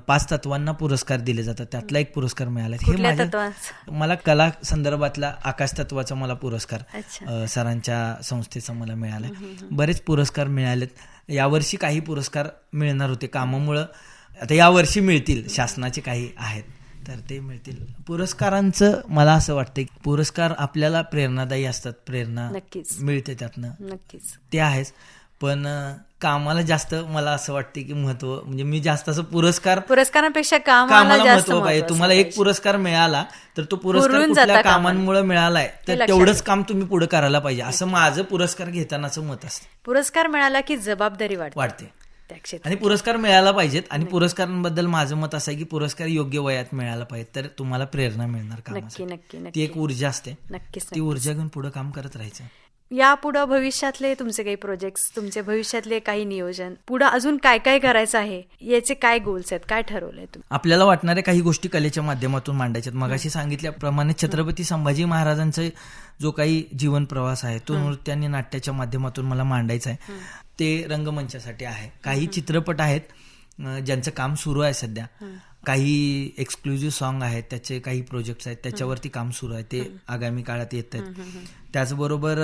5 तत्वांना पुरस्कार दिले जातात, त्यातला एक पुरस्कार मिळाला. हे मला कला संदर्भातला आकाश तत्वाचा मला पुरस्कार सरांच्या संस्थेचा मला मिळालाय. बरेच पुरस्कार मिळालेत. यावर्षी काही पुरस्कार मिळणार होते कामामुळं, आता यावर्षी मिळतील. शासनाचे काही आहेत तर ते मिळतील. पुरस्कारांचं मला असं वाटतं की पुरस्कार आपल्याला प्रेरणादायी असतात, प्रेरणा मिळते त्यातनं, नक्कीच ते आहेच. पण कामाला जास्त मला असं वाटतं की महत्व, म्हणजे मी जास्त असं पुरस्कारांपेक्षा कामाला महत्व पाहिजे. तुम्हाला एक पुरस्कार मिळाला तर तो पुरस्कार कुठल्या कामांमुळे मिळालाय तर तेवढंच काम तुम्ही पुढे करायला पाहिजे, असं माझं पुरस्कार घेतानाचं मत असतं. पुरस्कार मिळाला की जबाबदारी वाढते आणि पुरस्कार मिळायला पाहिजेत. आणि पुरस्कारांबद्दल माझं मत असं आहे की पुरस्कार योग्य वयात मिळाला पाहिजे, तर तुम्हाला प्रेरणा मिळणार कामासाठी. ती एक ऊर्जा असते, ती ऊर्जा घेऊन पुढे काम करत राहायचं. यापुढे भविष्यातले तुमचे काही प्रोजेक्ट्स, तुमचे भविष्यातले काही नियोजन, पुढे अजून काय काय करायचं आहे, याचे काय गोल्स आहेत, काय ठरवलंय तुम्ही? आपल्याला वाटणाऱ्या काही गोष्टी कलेच्या माध्यमातून मांडायच्यात. मगाशी सांगितल्याप्रमाणे छत्रपती संभाजी महाराजांचा जो काही जीवन प्रवास आहे तो नृत्य आणि नाट्याच्या माध्यमातून मला मांडायचा आहे. ते रंगमंचासाठी आहे. काही चित्रपट आहेत ज्यांचं काम सुरू आहे सध्या, काही एक्सक्लुझिव्ह सॉन्ग आहेत, त्याचे काही प्रोजेक्ट्स आहेत, त्याच्यावरती काम सुरू आहे, ते आगामी काळात येत आहेत. त्याचबरोबर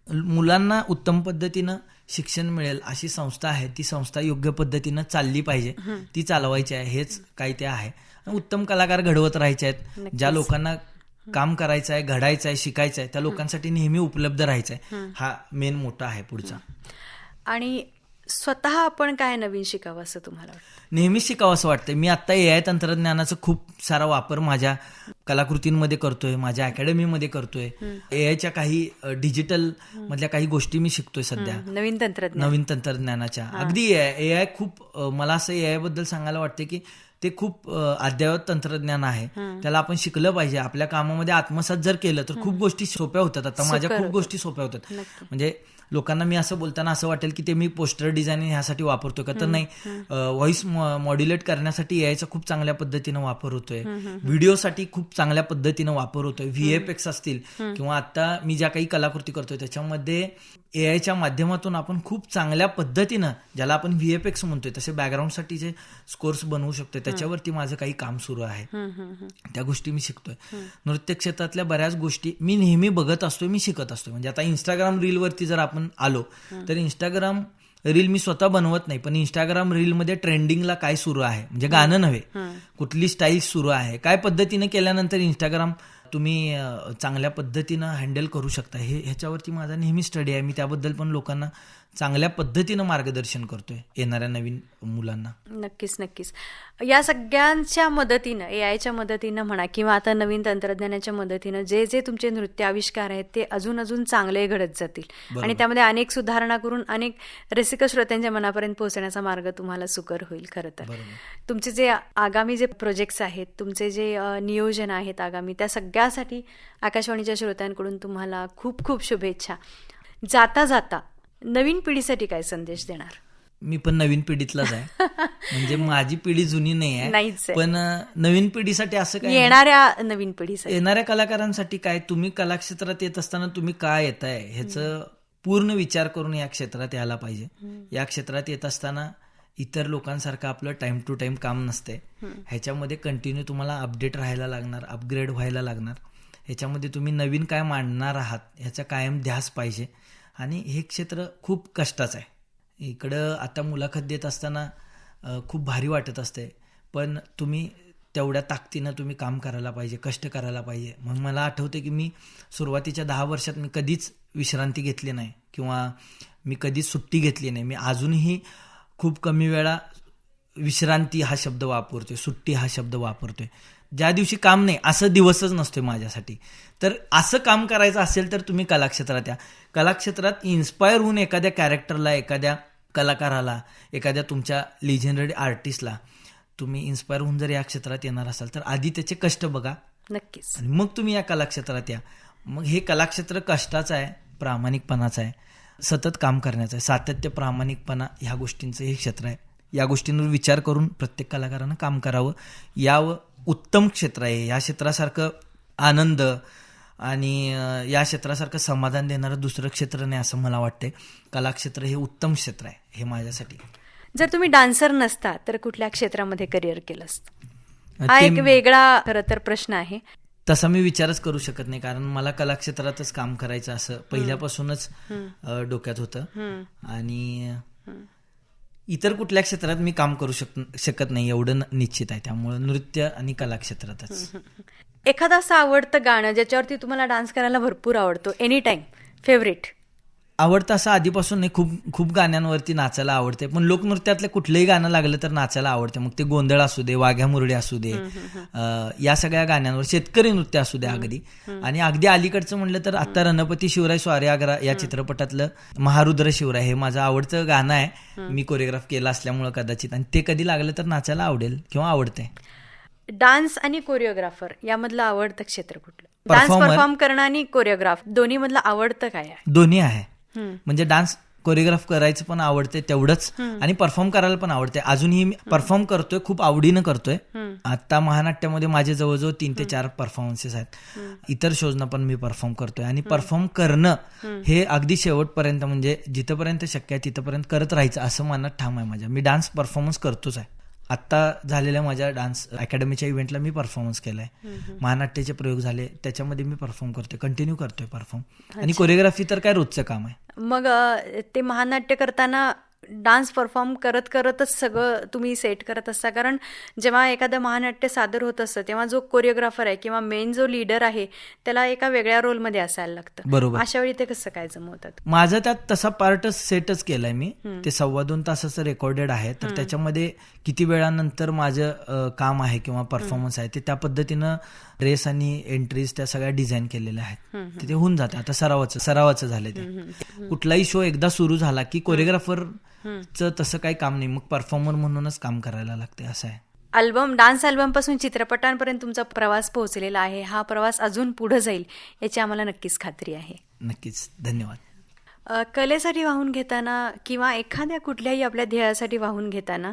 मुलांना उत्तम पद्धतीनं शिक्षण मिळेल अशी संस्था आहे, ती संस्था योग्य पद्धतीनं चालली पाहिजे, ती चालवायची आहे, हेच काही ते आहे. उत्तम कलाकार घडवत राहायचे आहेत. ज्या लोकांना काम करायचं आहे, घडायचं आहे, शिकायचं आहे, त्या लोकांसाठी नेहमी उपलब्ध राहायचं आहे, हा मेन मोठा आहे पुढचा. आणि स्वतः आपण काय नवीन शिकावं असं तुम्हाला वाटतं? नेहमी शिकावं असं वाटतंय. मी आता AI तंत्रज्ञानाचा खूप सारा वापर माझ्या कलाकृतींमध्ये करतोय, माझ्या अकॅडमीमध्ये करतोय. AIच्या काही डिजिटल मधल्या काही गोष्टी मी शिकतोय सध्या, नवीन तंत्रज्ञानाच्या. अगदी AI खूप, मला असं AI बद्दल सांगायला वाटतं की ते खूप अद्ययावत तंत्रज्ञान आहे, त्याला आपण शिकलं पाहिजे. आपल्या कामामध्ये आत्मसात जर केलं तर खूप गोष्टी सोप्या होतात. आता माझ्या खूप गोष्टी सोप्या होतात. म्हणजे लोकांना मी असं बोलताना असं वाटेल की ते मी पोस्टर डिझायनिंग ह्यासाठी वापरतोय का, तर नाही. व्हॉइस मॉड्युलेट करण्यासाठी AIचा खूप चांगल्या पद्धतीनं वापर होतोय, व्हिडिओसाठी खूप चांगल्या पद्धतीनं वापर होतोय. VFX असतील किंवा आता मी ज्या काही कलाकृती करतोय त्याच्यामध्ये AIच्या माध्यमातून आपण खूप चांगल्या पद्धतीनं, ज्याला आपण VFX म्हणतोय, तसे बॅकग्राऊंडसाठी जे स्कोर्स बनवू शकतोय, त्याच्यावरती माझं काही काम सुरू आहे. त्या गोष्टी मी शिकतोय. नृत्य क्षेत्रातल्या बऱ्याच गोष्टी मी नेहमी बघत असतोय, मी शिकत असतोय. म्हणजे आता इंस्टाग्राम रीलवरती जर आपण आलो तर इंस्टाग्राम रील मी स्वतः बनवत नाही, पण इंस्टाग्राम रीलमध्ये ट्रेंडिंगला काय सुरू आहे, म्हणजे गाणं नव्हे, कुठली स्टाईल सुरू आहे, काय पद्धतीने केल्यानंतर इंस्टाग्राम तुम्ही चांगल्या पद्धतीनं हँडल करू शकता, ह्याच्यावरती माझा नेहमी स्टडी आहे. मी त्याबद्दल पण लोकांना चांगल्या पद्धतीनं मार्गदर्शन करतोय येणाऱ्या नवीन मुलांना. नक्कीच. या सगळ्यांच्या मदतीनं, AIच्या मदतीनं म्हणा किंवा आता नवीन तंत्रज्ञानाच्या मदतीनं जे तुमचे नृत्य आविष्कार आहेत ते अजून चांगले घडत जातील आणि त्यामध्ये अनेक सुधारणा करून अनेक रसिक श्रोत्यांच्या मनापर्यंत पोहोचण्याचा मार्ग तुम्हाला सुकर होईल. खरं तर तुमचे जे आगामी जे प्रोजेक्ट्स आहेत, तुमचे जे नियोजन आहेत आगामी, त्या सगळ्यासाठी आकाशवाणीच्या श्रोत्यांकडून तुम्हाला खूप खूप शुभेच्छा. जाता नवीन पिढीसाठी काय संदेश देणार? मी पण नवीन पिढीतलाच आहे, म्हणजे माझी पिढी जुनी नाही आहे, पण नवीन पिढीसाठी असं काय, येणाऱ्या नवीन पिढीसाठी, येणाऱ्या कलाकारांसाठी काय, तुम्ही कला क्षेत्रात येत असताना तुम्ही काय येताय ह्याचं पूर्ण विचार करून या क्षेत्रात यायला पाहिजे. या क्षेत्रात येत असताना इतर लोकांसारखं आपलं टाइम टू टाइम काम नसते. ह्याच्यामध्ये कंटिन्यू तुम्हाला अपडेट राहायला लागणार, अपग्रेड व्हायला लागणार. ह्याच्यामध्ये तुम्ही नवीन काय मांडणार आहात ह्याचा कायम ध्यास पाहिजे. आणि हे क्षेत्र खूप कष्टाचं आहे. इकडं आता मुलाखत देत असताना खूप भारी वाटत असते, पण तुम्ही तेवढ्या ताकदीनं तुम्ही काम करायला पाहिजे, कष्ट करायला पाहिजे. मग मला आठवते की मी सुरुवातीच्या 10 वर्षात मी कधीच विश्रांती घेतली नाही किंवा मी कधीच सुट्टी घेतली नाही. मी अजूनही खूप कमी वेळा विश्रांती हा शब्द वापरतोय, सुट्टी हा शब्द वापरतोय. ज्या दिवशी काम नाही असं दिवसच नसतोय माझ्यासाठी. तर असं काम करायचं असेल तर तुम्ही कलाक्षेत्रात या. कलाक्षेत्रात इन्स्पायर होऊन एखाद्या कॅरेक्टरला, एखाद्या कलाकाराला, एखाद्या तुमच्या लिजेंडरी आर्टिस्टला तुम्ही इन्स्पायर होऊन जर या क्षेत्रात येणार असाल तर आधी त्याचे कष्ट बघा. नक्कीच. आणि मग तुम्ही या कलाक्षेत्रात या. मग हे कलाक्षेत्र कष्टाचं आहे, प्रामाणिकपणाचं आहे, सतत काम करण्याचं आहे. सातत्य, प्रामाणिकपणा ह्या गोष्टींचं हे क्षेत्र आहे. या गोष्टींवर विचार करून प्रत्येक कलाकारानं काम करावं. यावं उत्तम क्षेत्र आहे. या क्षेत्रासारखं आनंद आणि या क्षेत्रासारखं समाधान देणारं दुसरं क्षेत्र नाही असं मला वाटतंय. कलाक्षेत्र हे उत्तम क्षेत्र आहे हे माझ्यासाठी. जर तुम्ही डान्सर नसता तर कुठल्या क्षेत्रामध्ये करिअर केलं असतं? हा एक वेगळा खरं तर प्रश्न आहे. तसा मी विचारच करू शकत नाही, कारण मला कलाक्षेत्रातच काम करायचं असं पहिल्यापासूनच डोक्यात होतं. आणि इतर कुठल्या क्षेत्रात मी काम करू शकत नाही एवढं निश्चित आहे. त्यामुळे नृत्य आणि कला क्षेत्रातच. एखादं असं आवडतं गाणं ज्याच्यावरती तुम्हाला डान्स करायला भरपूर आवडतो, एनी टाइम फेवरेट? आवडतं असं आधीपासून नाही, खूप गाण्यांवरती नाचायला आवडते, पण लोकनृत्यातलं कुठलंही गाणं लागलं तर नाचायला आवडते. मग ते गोंधळ असू दे, वाघ्या मुरडे असू दे, या सगळ्या गाण्यांवर, शेतकरी नृत्य असू दे अगदी. आणि अगदी अलीकडचं म्हणलं तर आता रणपती शिवराय स्वारी आग्रा या चित्रपटातलं महारुद्र शिवराय हे माझं आवडतं गाणं आहे. मी कोरिओग्राफ केलं असल्यामुळं कदाचित, आणि ते कधी लागलं तर नाचायला आवडेल किंवा आवडते. डान्स आणि कोरिओग्राफर यामधलं आवडतं क्षेत्र कुठलं? डान्स परफॉर्म करणं आणि कोरिओग्राफ दोन्ही मधलं आवडतं काय आहे? दोन्ही आहे. म्हणजे डान्स कोरिओग्राफ करायचं पण आवडते तेवढंच, आणि परफॉर्म करायला पण आवडते. अजूनही मी परफॉर्म करतोय, खूप आवडीनं करतोय. आता महानाट्यामध्ये माझे जवळजवळ 3 ते 4 परफॉर्मन्सेस आहेत. इतर शोजना पण मी परफॉर्म करतोय, आणि परफॉर्म करणं हे अगदी शेवटपर्यंत, म्हणजे जिथपर्यंत शक्य आहे तिथपर्यंत करत राहायचं असं मनात ठाम आहे माझ्या. मी डान्स परफॉर्मन्स करतोच आहे. आत्ता झालेल्या माझ्या डान्स अकॅडमीच्या इव्हेंटला मी परफॉर्मन्स केलाय. महानाट्याचे प्रयोग झाले त्याच्यामध्ये मी परफॉर्म करतोय, कंटिन्यू करतोय परफॉर्म. आणि कोरिओग्राफी तर काय रोजचं काम आहे. मग ते महानाट्य करताना डान्स परफॉर्म करतच सगळं तुम्ही सेट करत असता? कारण जेव्हा एखादं महानाट्य सादर होत असतं तेव्हा जो कोरिओग्राफर आहे किंवा मेन जो लीडर आहे त्याला एका वेगळ्या रोलमध्ये असायला लागतं. बरोबर. अशा वेळी ते कसं काय जमवतात? माझं त्यात तसा पार्टच सेटच केलाय मी. ते 1.25 तासाचं रेकॉर्डेड आहे, तर त्याच्यामध्ये किती वेळानंतर माझं काम आहे किंवा परफॉर्मन्स आहे ते त्या पद्धतीनं ड्रेस आणि एंट्रीज त्या सगळ्या डिझाईन केलेल्या आहेत. ते होऊन जातं. आता सरावाचं झालंय ते. कुठलाही शो एकदा सुरू झाला की कोरिओग्राफरचं तसं काही काम नाही, मग परफॉर्मर म्हणूनच काम करायला लागते, असं आहे. डान्स अल्बम पासून चित्रपटांपर्यंत तुमचा प्रवास पोहोचलेला आहे. हा प्रवास अजून पुढे जाईल याची आम्हाला नक्कीच खात्री आहे. नक्कीच. धन्यवाद. कलेसाठी वाहून घेताना किंवा एखाद्या कुठल्याही आपल्या ध्येयासाठी वाहून घेताना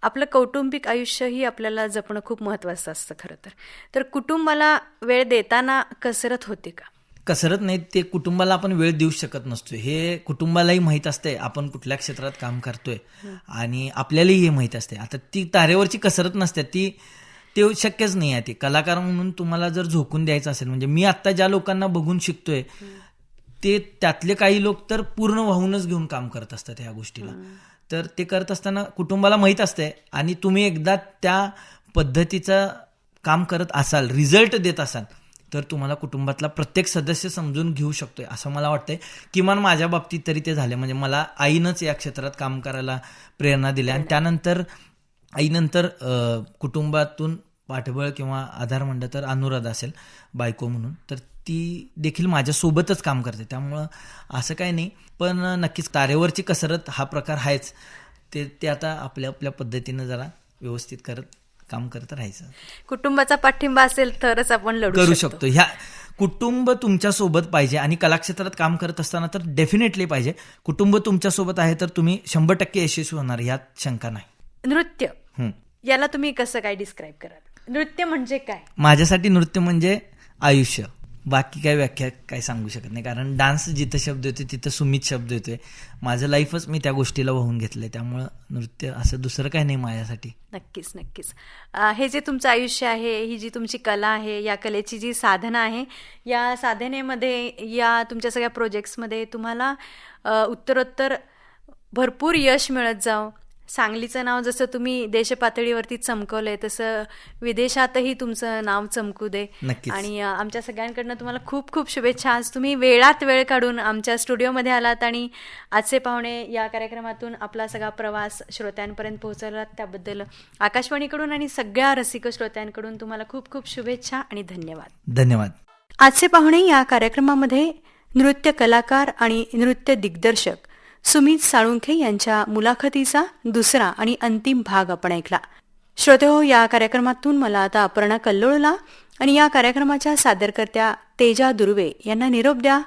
आपलं कौटुंबिक आयुष्यही आपल्याला जपणं खूप महत्त्वाचं असतं खरं तर कुटुंबाला वेळ देताना कसरत होते का? कसरत नाही, ते कुटुंबाला आपण वेळ देऊ शकत नसतो. हे कुटुंबालाही माहीत असते आपण कुठल्या क्षेत्रात काम करतोय, आणि आपल्यालाही हे माहीत असते. आता ती तारेवरची कसरत नसते, ते शक्यच नाही आहे. ते कलाकार म्हणून तुम्हाला जर झोकून द्यायचं असेल, म्हणजे मी आत्ता ज्या लोकांना बघून शिकतोय ते त्यातले काही लोक तर पूर्ण वाहूनच घेऊन काम करत असतात ह्या गोष्टीला. तर ते करत असताना कुटुंबाला माहीत असते, आणि तुम्ही एकदा त्या पद्धतीचं काम करत असाल, रिझल्ट देत असाल तर तुम्हाला कुटुंबातला प्रत्येक सदस्य समजून घेऊ शकतोय असं मला वाटतंय. किमान माझ्या बाबतीत तरी ते झाले. म्हणजे मला आईनंच या क्षेत्रात काम करायला प्रेरणा दिली आणि त्यानंतर आईनंतर कुटुंबातून पाठबळ किंवा आधार म्हणलं तर अनुराधा असेल बायको म्हणून, तर ती देखील माझ्यासोबतच काम करते. त्यामुळं असं काही नाही, पण नक्कीच तारेवरची कसरत हा प्रकार आहेच. ते आता आपल्या आपल्या पद्धतीनं जरा व्यवस्थित काम करत राहायचं. कुटुंबाचा पाठिंबा असेल तरच आपण करू शकतो. ह्या कुटुंब तुमच्या सोबत पाहिजे आणि कलाक्षेत्रात काम करत असताना तर डेफिनेटली पाहिजे. कुटुंब तुमच्या सोबत आहे तर तुम्ही 100% यशस्वी होणार, यात शंका नाही. नृत्य याला तुम्ही कसं काय डिस्क्राईब कराल? नृत्य म्हणजे काय? माझ्यासाठी नृत्य म्हणजे आयुष्य. बाकी काय व्याख्या काय सांगू शकत नाही, कारण डान्स जिथं शब्द येतोय तिथं सुमित शब्द येतोय. माझं लाईफच मी त्या गोष्टीला वाहून घेतलंय. त्यामुळं नृत्य असं दुसरं काही नाही माझ्यासाठी. नक्कीच नक्कीच. हे जे तुमचं आयुष्य आहे, ही जी तुमची कला आहे, या कलेची जी साधना आहे, या साधनेमध्ये, या तुमच्या सगळ्या प्रोजेक्ट्समध्ये तुम्हाला उत्तरोत्तर भरपूर यश मिळत जावं. सांगलीचं नाव जसं तुम्ही देशपातळीवरती चमकवलंय तसं विदेशातही तुमचं नाव चमकू दे. नक्कीच. आणि आमच्या सगळ्यांकडनं तुम्हाला खूप खूप शुभेच्छा. आज तुम्ही वेळात वेळ काढून आमच्या स्टुडिओमध्ये आलात आणि आजचे पाहुणे या कार्यक्रमातून आपला सगळा प्रवास श्रोत्यांपर्यंत पोहोचवलात, त्याबद्दल आकाशवाणीकडून आणि सगळ्या रसिक श्रोत्यांकडून तुम्हाला खूप खूप शुभेच्छा आणि धन्यवाद. धन्यवाद. आजचे पाहुणे या कार्यक्रमामध्ये नृत्य कलाकार आणि नृत्य दिग्दर्शक सुमित साळुंखे यांच्या मुलाखतीचा दुसरा आणि अंतिम भाग आपण ऐकला. श्रोतेहो, या कार्यक्रमातून मला आता अपर्णा कल्लोळला आणि या कार्यक्रमाच्या सादरकर्त्या तेजा दुर्वे यांना निरोप द्या.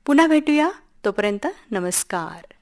पुन्हा भेटूया. तोपर्यंत नमस्कार.